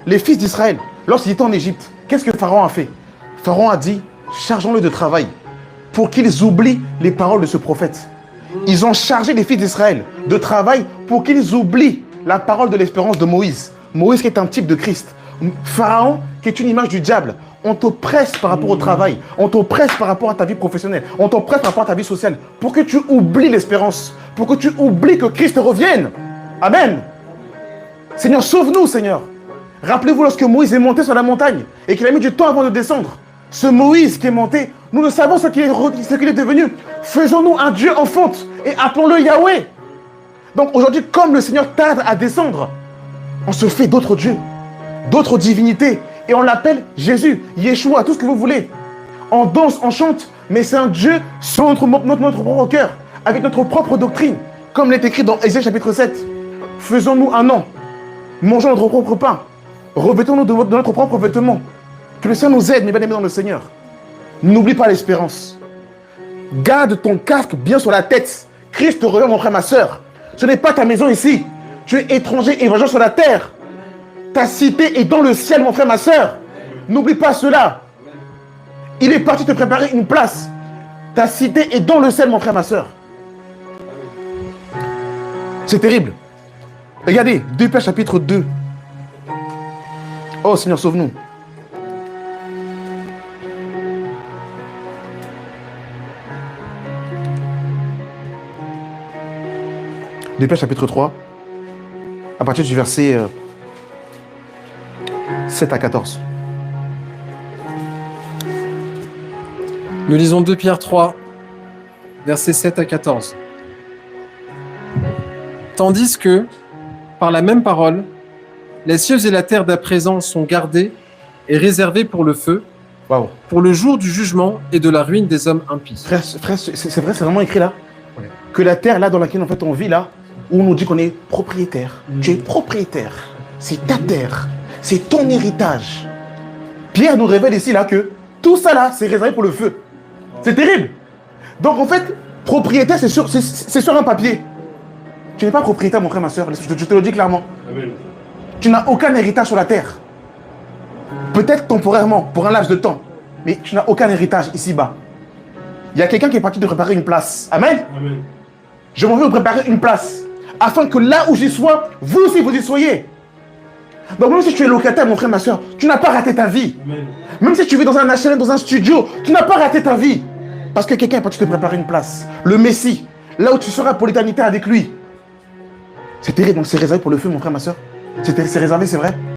les fils d'Israël, lorsqu'ils étaient en Égypte, qu'est-ce que Pharaon a fait? Pharaon a dit, chargeons-le de travail pour qu'ils oublient les paroles de ce prophète. Ils ont chargé les fils d'Israël de travail pour qu'ils oublient la parole de l'espérance de Moïse. Moïse qui est un type de Christ. Pharaon qui est une image du diable. On t'oppresse par rapport au travail. On t'oppresse par rapport à ta vie professionnelle. On t'oppresse par rapport à ta vie sociale. Pour que tu oublies l'espérance. Pour que tu oublies que Christ revienne. Amen. Seigneur, sauve-nous, Seigneur. Rappelez-vous lorsque Moïse est monté sur la montagne et qu'il a mis du temps avant de descendre. Ce Moïse qui est monté, nous ne savons ce qu'il est devenu. Faisons-nous un Dieu en fonte et appelons-le Yahweh. Donc aujourd'hui, comme le Seigneur tarde à descendre, on se fait d'autres dieux, d'autres divinités et on l'appelle Jésus, Yeshua, tout ce que vous voulez. On danse, on chante, mais c'est un Dieu sur notre propre cœur, avec notre propre doctrine, comme l'est écrit dans Ésaïe chapitre 7. Faisons-nous un an, mangeons notre propre pain, revêtons-nous de notre propre vêtement. Que le Seigneur nous aide, mes bien-aimés dans le Seigneur. N'oublie pas l'espérance. Garde ton casque bien sur la tête. Christ revient, mon frère, ma soeur. Ce n'est pas ta maison ici. Tu es étranger et voyageur sur la terre. Ta cité est dans le ciel, mon frère, ma soeur. N'oublie pas cela. Il est parti te préparer une place. Ta cité est dans le ciel, mon frère, ma soeur. C'est terrible. Regardez, 2 Pierre chapitre 2. Oh Seigneur, sauve-nous. De Pierre chapitre 3, à partir du verset 7 à 14. Nous lisons 2 Pierre 3, versets 7 à 14. Tandis que, par la même parole, les cieux et la terre d'à présent sont gardés et réservés pour le feu, Waouh. pour le jour du jugement et de la ruine des hommes impies. Frère, c'est vrai, c'est vraiment écrit là. Ouais. Que la terre là dans laquelle en fait on vit là, où on nous dit qu'on est propriétaire. Tu es propriétaire. C'est ta terre. C'est ton héritage. Pierre nous révèle ici là que tout ça là, c'est réservé pour le feu. C'est terrible. Donc en fait, propriétaire, c'est sur un papier. Tu n'es pas propriétaire, mon frère, ma soeur. Je te le dis clairement. Amen. Tu n'as aucun héritage sur la terre. Peut-être temporairement, pour un laps de temps. Mais tu n'as aucun héritage ici-bas. Il y a quelqu'un qui est parti te préparer une place. Amen. Amen. Je m'en vais vous préparer une place. Afin que là où j'y sois, vous aussi vous y soyez. Donc même si tu es locataire, mon frère, ma soeur, tu n'as pas raté ta vie. Amen. Même si tu vis dans un HLM, dans un studio, tu n'as pas raté ta vie. Parce que quelqu'un est parti te préparer une place. Le Messie, là où tu seras pour l'éternité avec lui. C'est terrible, donc c'est réservé pour le feu, mon frère, ma soeur. C'est réservé, c'est vrai.